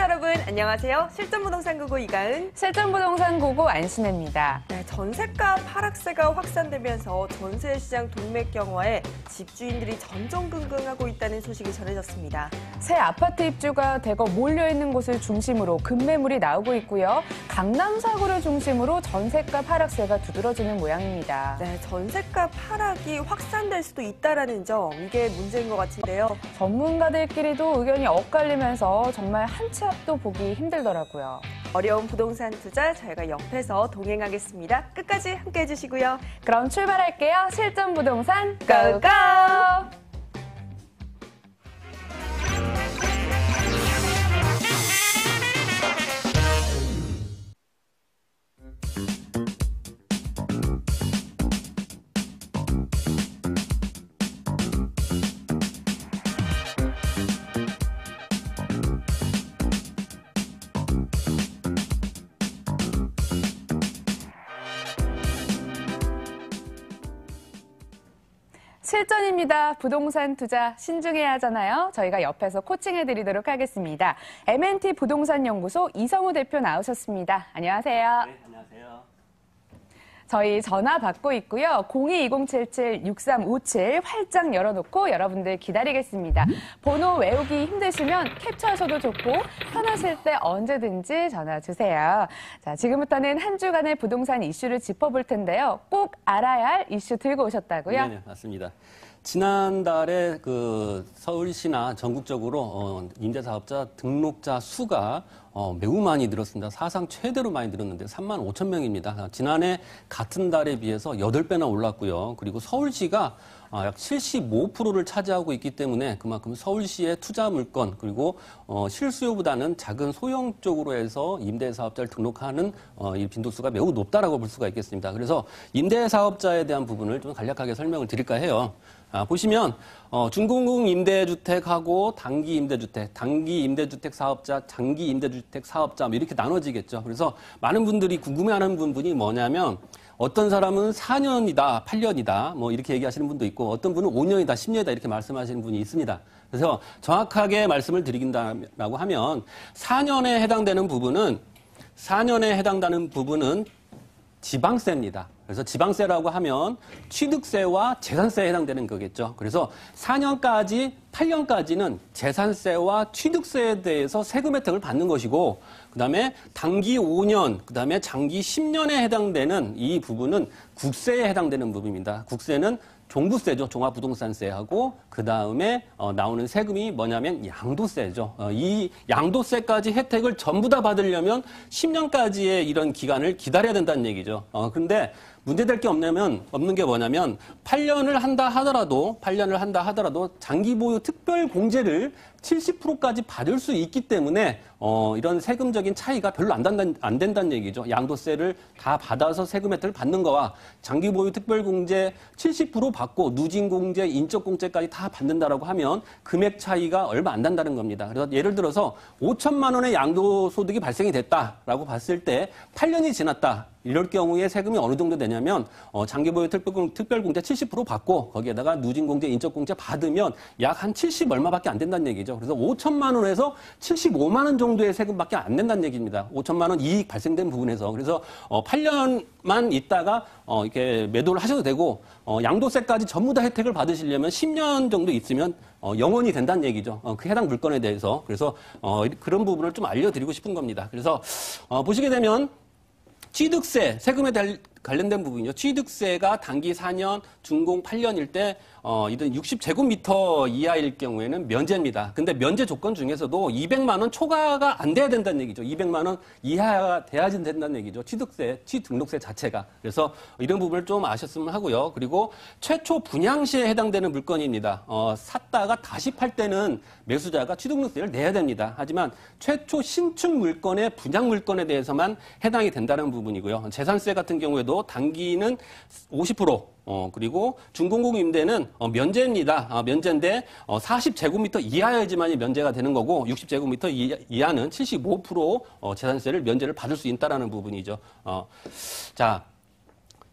여러분 안녕하세요. 실전부동산 고고 이가은, 실전부동산 고고 안신혜입니다. 네, 전세값 하락세가 확산되면서 전세시장 동맥경화에 집주인들이 전전긍긍하고 있다는 소식이 전해졌습니다. 새 아파트 입주가 대거 몰려있는 곳을 중심으로 급매물이 나오고 있고요. 강남 사구를 중심으로 전세값 하락세가 두드러지는 모양입니다. 네, 전세값 하락이 확산될 수도 있다는 점, 이게 문제인 것 같은데요. 전문가들끼리도 의견이 엇갈리면서 정말 한 치 앞도 보기 힘들더라고요. 어려운 부동산 투자 저희가 옆에서 동행하겠습니다. 끝까지 함께 해주시고요. 그럼 출발할게요. 실전부동산 고고! 실전입니다. 부동산 투자 신중해야 하잖아요. 저희가 옆에서 코칭해드리도록 하겠습니다. M&T 부동산연구소 이성우 대표 나오셨습니다. 안녕하세요. 네, 안녕하세요. 저희 전화 받고 있고요. 02-2077-6357 활짝 열어놓고 여러분들 기다리겠습니다. 번호 외우기 힘드시면 캡처하셔도 좋고 편하실 때 언제든지 전화 주세요. 자, 지금부터는 한 주간의 부동산 이슈를 짚어볼 텐데요. 꼭 알아야 할 이슈 들고 오셨다고요? 네, 맞습니다. 지난달에 서울시나 전국적으로 임대사업자 등록자 수가 매우 많이 늘었습니다. 사상 최대로 많이 늘었는데 3만 5천 명입니다. 지난해 같은 달에 비해서 8배나 올랐고요. 그리고 서울시가 약 75%를 차지하고 있기 때문에 그만큼 서울시의 투자 물건 그리고 실수요보다는 작은 소형 쪽으로 해서 임대사업자를 등록하는 이 빈도수가 매우 높다라고 볼 수가 있겠습니다. 그래서 임대사업자에 대한 부분을 좀 간략하게 설명을 드릴까 해요. 보시면 준공공 임대주택하고 단기 임대주택 사업자, 장기 임대주택 사업자 이렇게 나눠지겠죠. 그래서 많은 분들이 궁금해하는 부분이 뭐냐면 어떤 사람은 4년이다, 8년이다 뭐 이렇게 얘기하시는 분도 있고 어떤 분은 5년이다, 10년이다 이렇게 말씀하시는 분이 있습니다. 그래서 정확하게 말씀을 드린다라고 하면 4년에 해당되는 부분은 지방세입니다. 그래서 지방세라고 하면 취득세와 재산세에 해당되는 거겠죠. 그래서 4년까지, 8년까지는 재산세와 취득세에 대해서 세금 혜택을 받는 것이고, 그 다음에 단기 5년, 그 다음에 장기 10년에 해당되는 이 부분은 국세에 해당되는 부분입니다. 국세는 종부세죠. 종합부동산세하고 그 다음에 나오는 세금이 뭐냐면 양도세죠. 이 양도세까지 혜택을 전부 다 받으려면 10년까지의 이런 기간을 기다려야 된다는 얘기죠. 그런데 문제될 게 없는 게 뭐냐면 8년을 한다 하더라도 장기 보유 특별 공제를 70%까지 받을 수 있기 때문에 이런 세금적인 차이가 별로 안 된다는 얘기죠. 양도세를 다 받아서 세금 혜택을 받는 거와 장기 보유 특별 공제 70% 받고 누진 공제, 인적 공제까지 다 받는다라고 하면 금액 차이가 얼마 안 난다는 겁니다. 그래서 예를 들어서 5천만 원의 양도소득이 발생이 됐다라고 봤을 때 8년이 지났다. 이럴 경우에 세금이 어느 정도 되냐면 장기 보유 특별 공제 70% 받고 거기에다가 누진 공제, 인적 공제 받으면 약 한 70 얼마밖에 안 된다는 얘기죠. 그래서 5천만 원에서 75만 원 정도의 세금밖에 안 낸다는 얘기입니다. 5천만 원 이익 발생된 부분에서. 그래서 8년만 있다가 이렇게 매도를 하셔도 되고 양도세까지 전부 다 혜택을 받으시려면 10년 정도 있으면 영원히 된다는 얘기죠. 그 해당 물건에 대해서. 그래서 그런 부분을 좀 알려드리고 싶은 겁니다. 그래서 보시게 되면 취득세, 세금에 관련된 부분이요. 취득세가 단기 4년, 준공 8년일 때 이런 60제곱미터 이하일 경우에는 면제입니다. 근데 면제 조건 중에서도 200만 원 초과가 안 돼야 된다는 얘기죠. 200만 원 이하가 돼야지 된다는 얘기죠. 취등록세 자체가. 그래서 이런 부분을 좀 아셨으면 하고요. 그리고 최초 분양시에 해당되는 물건입니다. 샀다가 다시 팔 때는 매수자가 취등록세를 내야 됩니다. 하지만 최초 신축 물건의 분양 물건에 대해서만 해당이 된다는 부분이고요. 재산세 같은 경우에도 단기는 50%, 그리고 준공공 임대는 면제입니다. 면제인데 40제곱미터 이하여야지만이 면제가 되는 거고 60제곱미터 이하는 75% 재산세를 면제를 받을 수 있다라는 부분이죠. 자,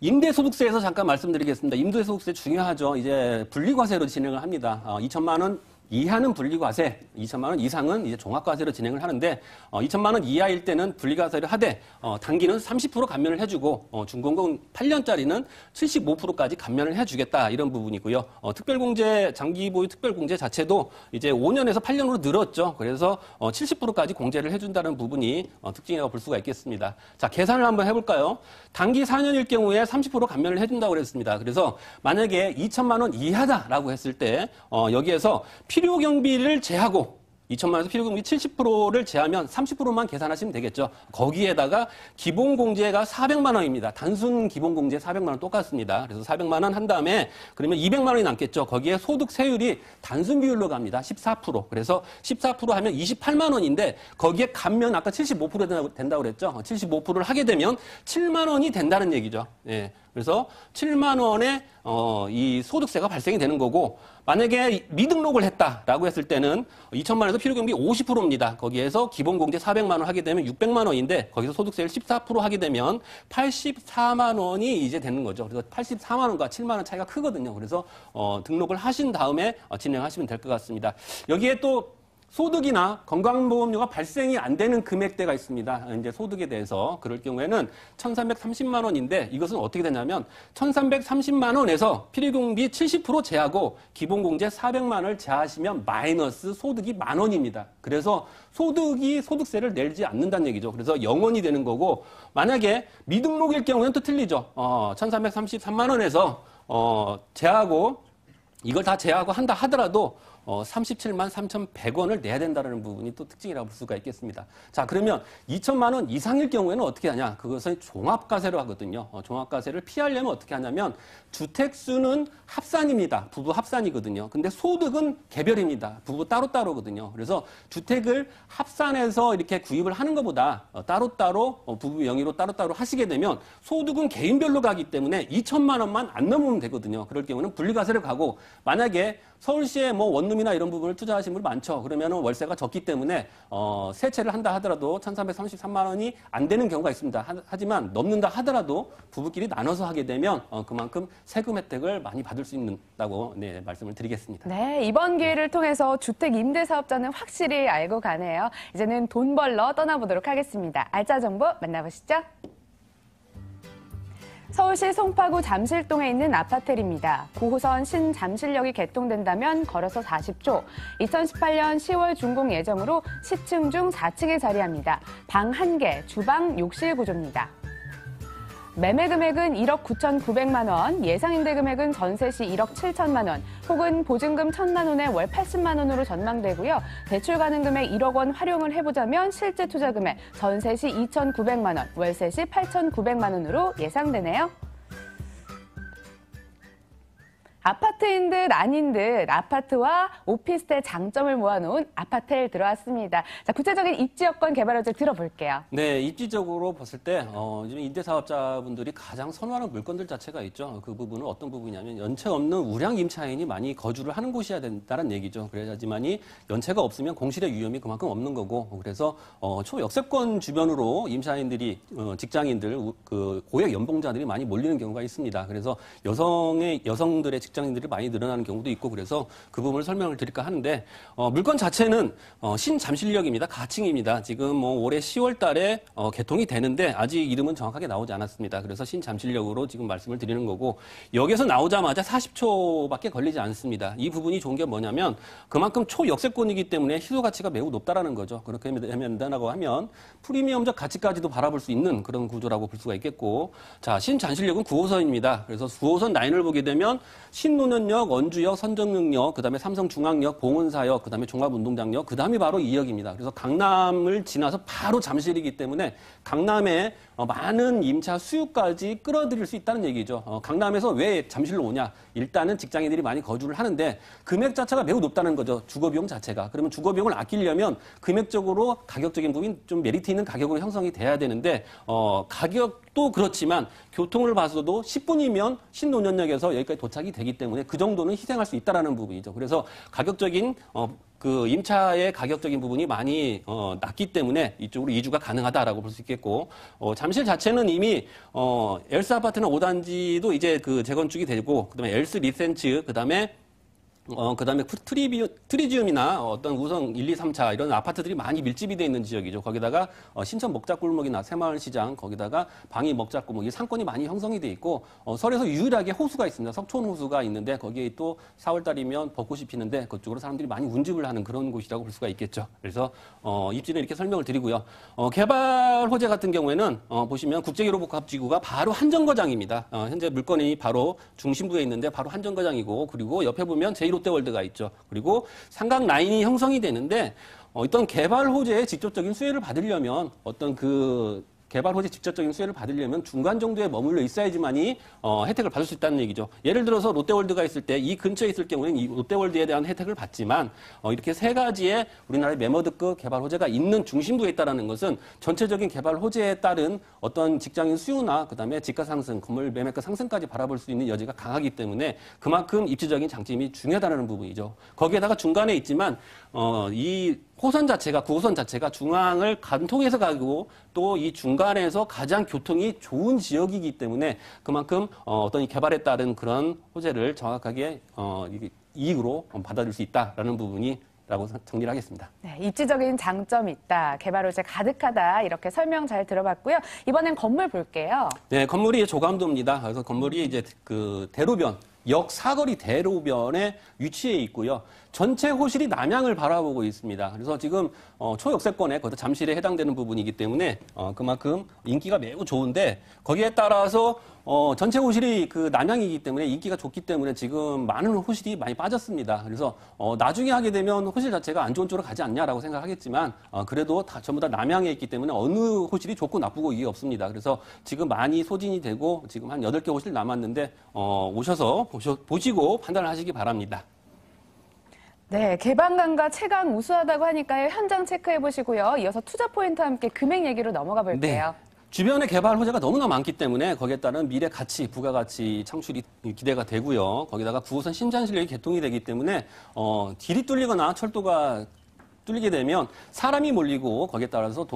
임대소득세에서 잠깐 말씀드리겠습니다. 임대소득세 중요하죠. 이제 분리과세로 진행을 합니다. 2천만 원 이하는 분리과세, 2천만 원 이상은 이제 종합과세로 진행을 하는데 2천만 원 이하일 때는 분리과세를 하되 단기는 30% 감면을 해주고 준공금 8년짜리는 75%까지 감면을 해주겠다 이런 부분이고요. 특별공제 장기 보유 특별공제 자체도 이제 5년에서 8년으로 늘었죠. 그래서 70%까지 공제를 해준다는 부분이 특징이라고 볼 수가 있겠습니다. 자, 계산을 한번 해볼까요? 단기 4년일 경우에 30% 감면을 해준다고 그랬습니다. 그래서 만약에 2천만 원 이하다라고 했을 때 여기에서 필요 경비를 제하고 2천만 원에서 필요 경비 70%를 제하면 30%만 계산하시면 되겠죠. 거기에다가 기본 공제가 400만 원입니다. 단순 기본 공제 400만 원 똑같습니다. 그래서 400만 원 한 다음에 그러면 200만 원이 남겠죠. 거기에 소득 세율이 단순 비율로 갑니다. 14%. 그래서 14% 하면 28만 원인데 거기에 감면 아까 75% 된다고 그랬죠. 75%를 하게 되면 7만 원이 된다는 얘기죠. 예. 그래서 7만 원의 이 소득세가 발생이 되는 거고 만약에 미등록을 했다라고 했을 때는 2천만 원에서 필요경비 50%입니다. 거기에서 기본공제 400만 원 하게 되면 600만 원인데 거기서 소득세를 14% 하게 되면 84만 원이 이제 되는 거죠. 그래서 84만 원과 7만 원 차이가 크거든요. 그래서 등록을 하신 다음에 진행하시면 될 것 같습니다. 여기에 또 소득이나 건강보험료가 발생이 안 되는 금액대가 있습니다. 이제 소득에 대해서 그럴 경우에는 1,330만 원인데 이것은 어떻게 되냐면 1,330만 원에서 필요경비 70% 제하고 기본공제 400만 원을 제하시면 마이너스 소득이 1만 원입니다. 그래서 소득이 소득세를 내지 않는다는 얘기죠. 그래서 0원이 되는 거고 만약에 미등록일 경우는 또 틀리죠. 1,333만 원에서 제하고 이걸 다 제하고 한다 하더라도 37만 3,100원을 내야 된다는 부분이 또 특징이라고 볼 수가 있겠습니다. 자, 그러면 2천만 원 이상일 경우에는 어떻게 하냐? 그것을 종합과세로 하거든요. 종합과세를 피하려면 어떻게 하냐면 주택수는 합산입니다. 부부 합산이거든요. 근데 소득은 개별입니다. 부부 따로따로거든요. 그래서 주택을 합산해서 이렇게 구입을 하는 것보다 따로따로 부부 명의로 따로따로 하시게 되면 소득은 개인별로 가기 때문에 2천만 원만 안 넘으면 되거든요. 그럴 경우는 분리과세를 가고 만약에 서울시에 뭐 원룸이나 이런 부분을 투자하신 분이 많죠. 그러면은 월세가 적기 때문에 세채를 한다 하더라도 1,333만 원이 안 되는 경우가 있습니다. 하지만 넘는다 하더라도 부부끼리 나눠서 하게 되면 그만큼 세금 혜택을 많이 받을 수 있다고 말씀을 드리겠습니다. 네, 이번 기회를 통해서 주택 임대 사업자는 확실히 알고 가네요. 이제는 돈 벌러 떠나보도록 하겠습니다. 알짜 정보 만나보시죠. 서울시 송파구 잠실동에 있는 아파트입니다. 9호선 신잠실역이 개통된다면 걸어서 40초, 2018년 10월 준공 예정으로 10층 중 4층에 자리합니다. 방 1개, 주방, 욕실 구조입니다. 매매 금액은 1억 9,900만 원, 예상임대 금액은 전세 시 1억 7천만 원, 혹은 보증금 1,000만 원에 월 80만 원으로 전망되고요. 대출 가능 금액 1억 원 활용을 해보자면 실제 투자 금액 전세 시 2,900만 원, 월세 시 8,900만 원으로 예상되네요. 아파트인 듯 아닌 듯 아파트와 오피스텔 장점을 모아놓은 아파텔 들어왔습니다. 자, 구체적인 입지 여건 개발 여정 들어볼게요. 네, 입지적으로 봤을 때 요즘 임대사업자분들이 가장 선호하는 물건들 자체가 있죠. 그 부분은 어떤 부분이냐면 연체 없는 우량 임차인이 많이 거주를 하는 곳이어야 된다는 얘기죠. 그래야지만이 연체가 없으면 공실의 위험이 그만큼 없는 거고 그래서 초역세권 주변으로 임차인들이 직장인들 그 고액 연봉자들이 많이 몰리는 경우가 있습니다. 그래서 여성들의 직장인들이 많이 늘어나는 경우도 있고 그래서 그 부분을 설명을 드릴까 하는데 물건 자체는 신잠실역입니다. 가칭입니다. 지금 뭐 올해 10월 달에 개통이 되는데 아직 이름은 정확하게 나오지 않았습니다. 그래서 신잠실역으로 지금 말씀을 드리는 거고 여기서 나오자마자 40초밖에 걸리지 않습니다. 이 부분이 좋은 게 뭐냐면 그만큼 초역세권이기 때문에 희소 가치가 매우 높다라는 거죠. 그렇게 된다고 하면 프리미엄적 가치까지도 바라볼 수 있는 그런 구조라고 볼 수가 있겠고 자, 신잠실역은 9호선입니다. 그래서 9호선 라인을 보게 되면 신논현역, 원주역, 선정릉역, 그다음에 삼성중앙역, 봉은사역, 그다음에 종합운동장역, 그다음이 바로 2역입니다. 그래서 강남을 지나서 바로 잠실이기 때문에 강남에 많은 임차 수요까지 끌어들일 수 있다는 얘기죠. 강남에서 왜 잠실로 오냐? 일단은 직장인들이 많이 거주를 하는데 금액 자체가 매우 높다는 거죠. 주거비용 자체가. 그러면 주거비용을 아끼려면 금액적으로 가격적인 부분이 좀 메리트 있는 가격으로 형성이 돼야 되는데 가격도 그렇지만 교통을 봐서도 10분이면 신논현역에서 여기까지 도착이 되기 때문에 그 정도는 희생할 수 있다라는 부분이죠. 그래서 가격적인 그 임차의 가격적인 부분이 많이 낮기 때문에 이쪽으로 이주가 가능하다라고 볼 수 있겠고 잠실 자체는 이미 엘스 아파트는 5단지도 이제 그 재건축이 되고 그다음에 엘스 리센츠 그다음에 그다음에 트리지움이나 어떤 우성 1, 2, 3차 이런 아파트들이 많이 밀집이 돼 있는 지역이죠. 거기다가 신천 먹자골목이나 새마을시장 거기다가 방위 먹자골목 이 상권이 많이 형성이 돼 있고 서울에서 유일하게 호수가 있습니다. 석촌 호수가 있는데 거기에 또 4월달이면 벚꽃이 피는데 그쪽으로 사람들이 많이 운집을 하는 그런 곳이라고 볼 수가 있겠죠. 그래서 입지는 이렇게 설명을 드리고요. 개발 호재 같은 경우에는 보시면 국제기록복합지구가 바로 한정거장입니다. 현재 물건이 바로 중심부에 있는데 바로 한정거장이고 그리고 옆에 보면 제2롯데월드가 있죠. 그리고 삼각 라인이 형성이 되는데 어떤 개발 호재의 직접적인 수혜를 받으려면 어떤 그 개발 호재 직접적인 수혜를 받으려면 중간 정도에 머물러 있어야지만이 혜택을 받을 수 있다는 얘기죠. 예를 들어서 롯데월드가 있을 때 이 근처에 있을 경우에는 이 롯데월드에 대한 혜택을 받지만 이렇게 세 가지의 우리나라의 메머드급 개발 호재가 있는 중심부에 있다는 것은 전체적인 개발 호재에 따른 어떤 직장인 수요나 그다음에 지가 상승, 건물 매매가 상승까지 바라볼 수 있는 여지가 강하기 때문에 그만큼 입지적인 장점이 중요하다는 부분이죠. 거기에다가 중간에 있지만 이 호선 자체가 9호선 자체가 중앙을 관통해서 가고 또 이 중간에서 가장 교통이 좋은 지역이기 때문에 그만큼 어떤 이 개발에 따른 그런 호재를 정확하게 이익으로 받아들일 수 있다라는 부분이라고 정리를 하겠습니다. 네, 입지적인 장점이 있다, 개발 호재 가득하다 이렇게 설명 잘 들어봤고요. 이번엔 건물 볼게요. 네, 건물이 조감도입니다. 그래서 건물이 이제 그 대로변 역 사거리 대로변에 위치해 있고요. 전체 호실이 남향을 바라보고 있습니다. 그래서 지금 초역세권에 거기다 잠실에 해당되는 부분이기 때문에 그만큼 인기가 매우 좋은데 거기에 따라서 전체 호실이 그 남향이기 때문에 인기가 좋기 때문에 지금 많은 호실이 많이 빠졌습니다. 그래서 나중에 하게 되면 호실 자체가 안 좋은 쪽으로 가지 않냐라고 생각하겠지만 그래도 다 전부 다 남향에 있기 때문에 어느 호실이 좋고 나쁘고 이게 없습니다. 그래서 지금 많이 소진이 되고 지금 한 8개 호실 남았는데 오셔서 보시고 판단을 하시기 바랍니다. 네, 개방감과 체감 우수하다고 하니까요. 현장 체크해 보시고요. 이어서 투자 포인트와 함께 금액 얘기로 넘어가 볼게요. 네. 주변에 개발 호재가 너무나 많기 때문에 거기에 따른 미래 가치, 부가가치 창출이 기대가 되고요. 거기다가 9호선 신전실역이 개통이 되기 때문에 길이 뚫리거나 철도가 뚫리게 되면 사람이 몰리고 거기에 따라서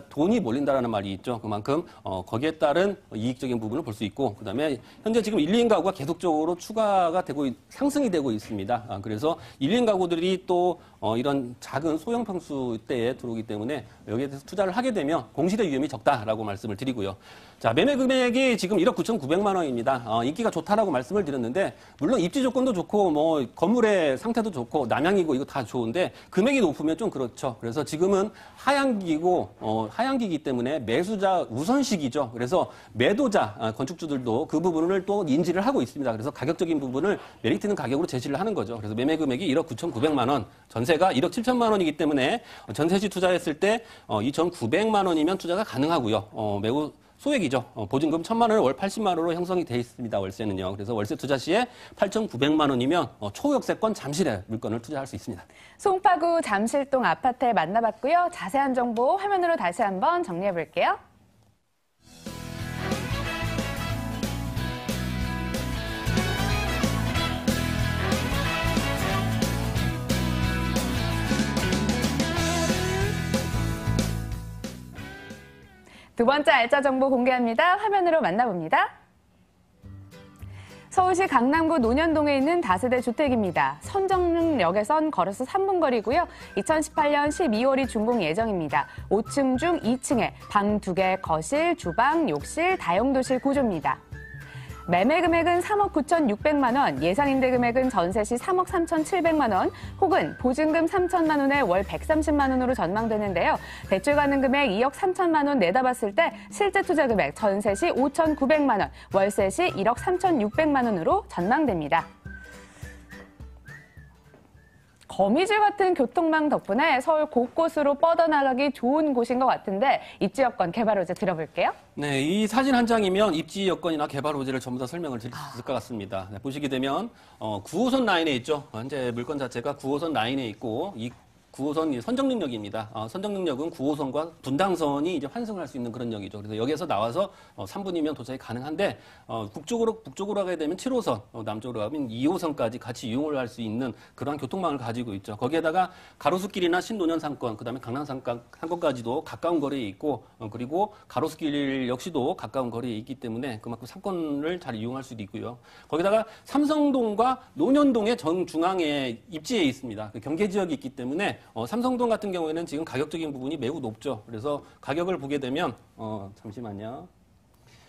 돈이 몰린다라는 말이 있죠. 그만큼 거기에 따른 이익적인 부분을 볼 수 있고 그다음에 현재 지금 1인 가구가 계속적으로 추가가 되고 상승이 되고 있습니다. 그래서 1인 가구들이 또 이런 작은 소형 평수대에 들어오기 때문에 여기에 대해서 투자를 하게 되면 공실의 위험이 적다라고 말씀을 드리고요. 자, 매매 금액이 지금 1억 9,900만 원입니다. 인기가 좋다라고 말씀을 드렸는데 물론 입지 조건도 좋고 뭐 건물의 상태도 좋고 남향이고 이거 다 좋은데 금액이 높으면 좀 그렇죠. 그래서 지금은 하향기이기 때문에 매수자 우선식이죠. 그래서 매도자 건축주들도 그 부분을 또 인지를 하고 있습니다. 그래서 가격적인 부분을 메리트 있는 가격으로 제시를 하는 거죠. 그래서 매매 금액이 1억 9,900만 원, 전세가 1억 7천만 원이기 때문에 전세 시 투자했을 때 2,900만 원이면 투자가 가능하고요. 매우 소액이죠. 보증금 1,000만 원을 월 80만 원으로 형성이 되어 있습니다. 월세는요. 그래서 월세 투자 시에 8,900만 원이면 초역세권 잠실에 물건을 투자할 수 있습니다. 송파구 잠실동 아파트에 만나봤고요. 자세한 정보 화면으로 다시 한번 정리해 볼게요. 두 번째 알짜 정보 공개합니다. 화면으로 만나봅니다. 서울시 강남구 논현동에 있는 다세대 주택입니다. 선정역에선 걸어서 3분 거리고요. 2018년 12월이 준공 예정입니다. 5층 중 2층에 방 2개, 거실, 주방, 욕실, 다용도실 구조입니다. 매매 금액은 3억 9,600만 원, 예상임대 금액은 전세 시 3억 3,700만 원, 혹은 보증금 3천만 원에 월 130만 원으로 전망되는데요. 대출 가능 금액 2억 3천만 원 내다봤을 때 실제 투자 금액 전세 시 5,900만 원, 월세 시 1억 3,600만 원으로 전망됩니다. 거미줄 같은 교통망 덕분에 서울 곳곳으로 뻗어나가기 좋은 곳인 것 같은데 입지 여건 개발 호재 들어볼게요. 네, 이 사진 한 장이면 입지 여건이나 개발 호재를 전부 다 설명을 드릴 수 있을 것 같습니다. 네, 보시게 되면 9호선 라인에 있죠. 현재 물건 자체가 9호선 라인에 있고 이 9호선 선정 능력입니다. 선정 능력은 9호선과 분당선이 이제 환승할 수 있는 그런 역이죠. 그래서 여기에서 나와서 3분이면 도착이 가능한데 북쪽으로 가게 되면 7호선, 남쪽으로 가면 2호선까지 같이 이용을 할 수 있는 그러한 교통망을 가지고 있죠. 거기에다가 가로수길이나 신논현 상권, 그다음에 강남 상권까지도 가까운 거리에 있고 그리고 가로수길 역시도 가까운 거리에 있기 때문에 그만큼 상권을 잘 이용할 수도 있고요. 거기다가 삼성동과 논현동의 정중앙에 입지에 있습니다. 그 경계 지역이 있기 때문에 삼성동 같은 경우에는 지금 가격적인 부분이 매우 높죠. 그래서 가격을 보게 되면 잠시만요.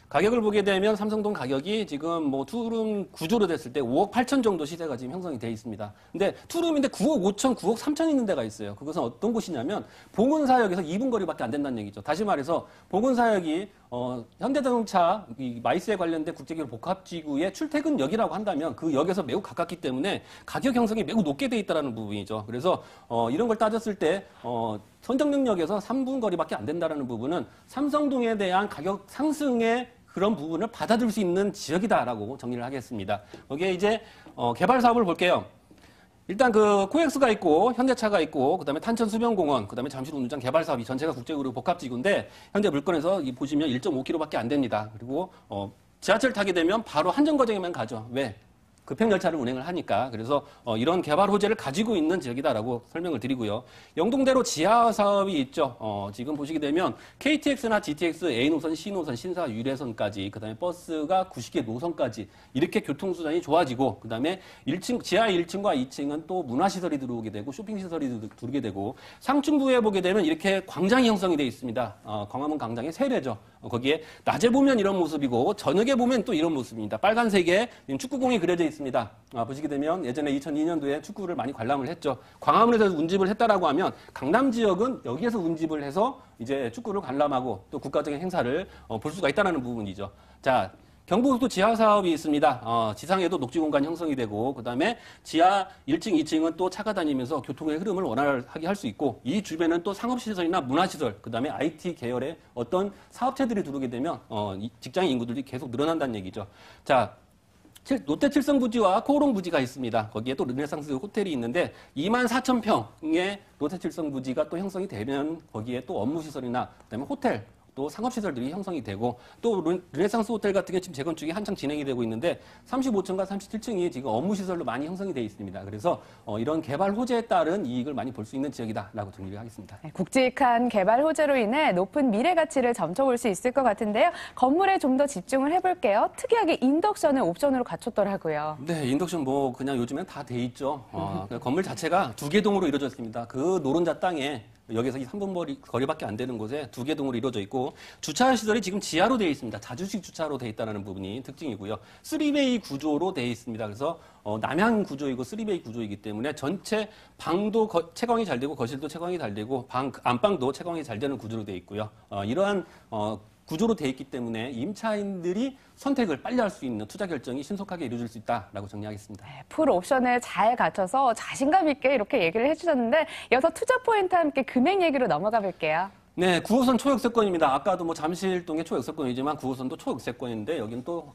가격을 보게 되면 삼성동 가격이 지금 뭐 투룸 구조로 됐을 때 5억 8천 정도 시세가 지금 형성이 돼 있습니다. 근데 투룸인데 9억 5천, 9억 3천 있는 데가 있어요. 그것은 어떤 곳이냐면 봉은사역에서 2분 거리밖에 안 된다는 얘기죠. 다시 말해서 봉은사역이 현대자동차 마이스에 관련된 국제기술 복합지구의 출퇴근역이라고 한다면 그 역에서 매우 가깝기 때문에 가격 형성이 매우 높게 돼 있다는 부분이죠. 그래서 이런 걸 따졌을 때 선정 능력에서 3분 거리밖에 안 된다는 부분은 삼성동에 대한 가격 상승의 그런 부분을 받아들일 수 있는 지역이다라고 정리를 하겠습니다. 거기에 이제 개발 사업을 볼게요. 일단 그 코엑스가 있고 현대차가 있고 그다음에 탄천수변공원 그다음에 잠실운전장 개발 사업이 전체가 국제구로 복합지구인데 현재 물건에서 보시면 1.5km밖에 안 됩니다. 그리고 지하철 타게 되면 바로 한정거장에만 가죠. 왜? 급행열차를 운행을 하니까. 그래서 이런 개발 호재를 가지고 있는 지역이다라고 설명을 드리고요. 영동대로 지하 사업이 있죠. 지금 보시게 되면 KTX나 GTX, A노선, C노선, 신사, 유례선까지 그다음에 버스가 90개 노선까지 이렇게 교통수단이 좋아지고 그다음에 1층, 지하 1층과 2층은 또 문화시설이 들어오게 되고 쇼핑시설이 들어오게 되고 상층부에 보게 되면 이렇게 광장이 형성이 되어 있습니다. 광화문 광장의 세례죠. 거기에 낮에 보면 이런 모습이고 저녁에 보면 또 이런 모습입니다. 빨간색에 축구공이 그려져 있습니다. 보시게 되면 예전에 2002년도에 축구를 많이 관람을 했죠. 광화문에서 운집을 했다라고 하면 강남 지역은 여기에서 운집을 해서 이제 축구를 관람하고 또 국가적인 행사를 볼 수가 있다는 부분이죠. 자, 경부고속도 지하 사업이 있습니다. 지상에도 녹지 공간 형성이 되고 그다음에 지하 1층, 2층은 또 차가 다니면서 교통의 흐름을 원활하게 할 수 있고 이 주변은 또 상업시설이나 문화시설 그다음에 IT 계열의 어떤 사업체들이 들어오게 되면 직장인 인구들이 계속 늘어난다는 얘기죠. 자, 롯데 칠성부지와 코오롱 부지가 있습니다. 거기에 또 르네상스 호텔이 있는데 24,000평의 롯데 칠성부지가 또 형성이 되면 거기에 또 업무시설이나 그다음에 호텔 또 상업시설들이 형성이 되고 또 르네상스 호텔 같은 게 지금 재건축이 한창 진행이 되고 있는데 35층과 37층이 지금 업무시설로 많이 형성이 되어 있습니다. 그래서 이런 개발 호재에 따른 이익을 많이 볼 수 있는 지역이다라고 정리를 하겠습니다. 네, 굵직한 개발 호재로 인해 높은 미래 가치를 점쳐볼 수 있을 것 같은데요. 건물에 좀 더 집중을 해볼게요. 특이하게 인덕션을 옵션으로 갖췄더라고요. 네, 인덕션 뭐 그냥 요즘엔 다 돼 있죠. 건물 자체가 2개 동으로 이루어졌습니다. 그 노른자 땅에 여기서 3분 거리밖에 안 되는 곳에 2개 동으로 이루어져 있고 주차 시설이 지금 지하로 되어 있습니다. 자주식 주차로 되어 있다는 부분이 특징이고요. 3베이 구조로 되어 있습니다. 그래서 남향 구조이고 3베이 구조이기 때문에 전체 방도 채광이 잘 되고 거실도 채광이 잘 되고 안방도 채광이 잘 되는 구조로 되어 있고요. 이러한 구조로 되어 있기 때문에 임차인들이 선택을 빨리 할 수 있는 투자 결정이 신속하게 이루어질 수 있다라고 정리하겠습니다. 네, 풀 옵션을 잘 갖춰서 자신감 있게 이렇게 얘기를 해주셨는데 이어서 투자 포인트와 함께 금액 얘기로 넘어가 볼게요. 네, 9호선 초역세권입니다. 아까도 뭐 잠실동의 초역세권이지만 9호선도 초역세권인데 여기는 또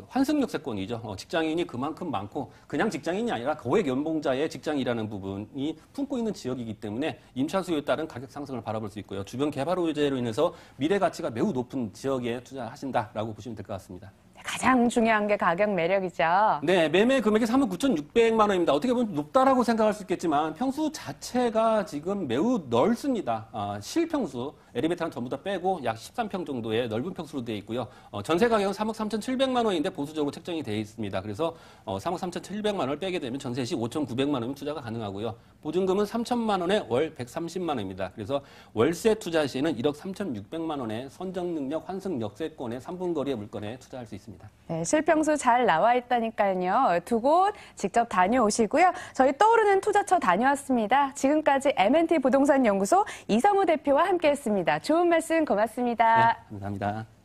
환승역세권이죠. 직장인이 그만큼 많고 그냥 직장인이 아니라 고액 연봉자의 직장이라는 부분이 품고 있는 지역이기 때문에 임차 수요에 따른 가격 상승을 바라볼 수 있고요. 주변 개발 호재로 인해서 미래 가치가 매우 높은 지역에 투자하신다라고 보시면 될 것 같습니다. 가장 중요한 게 가격 매력이죠. 네, 매매 금액이 39,600만 원입니다. 어떻게 보면 높다라고 생각할 수 있겠지만 평수 자체가 지금 매우 넓습니다. 실평수, 엘리베이터는 전부 다 빼고 약 13평 정도의 넓은 평수로 되어 있고요. 전세 가격은 3억 3,700만 원인데 보수적으로 책정이 되어 있습니다. 그래서 3억 3,700만 원을 빼게 되면 전세 시 5,900만 원이면 투자가 가능하고요. 보증금은 3천만 원에 월 130만 원입니다. 그래서 월세 투자 시에는 1억 3,600만 원의 선정 능력 환승 역세권의 3분 거리의 물건에 투자할 수 있습니다. 네, 실평수 잘 나와 있다니까요. 두 곳 직접 다녀오시고요. 저희 떠오르는 투자처 다녀왔습니다. 지금까지 M&T 부동산 연구소 이성우 대표와 함께했습니다. 좋은 말씀 고맙습니다. 네, 감사합니다.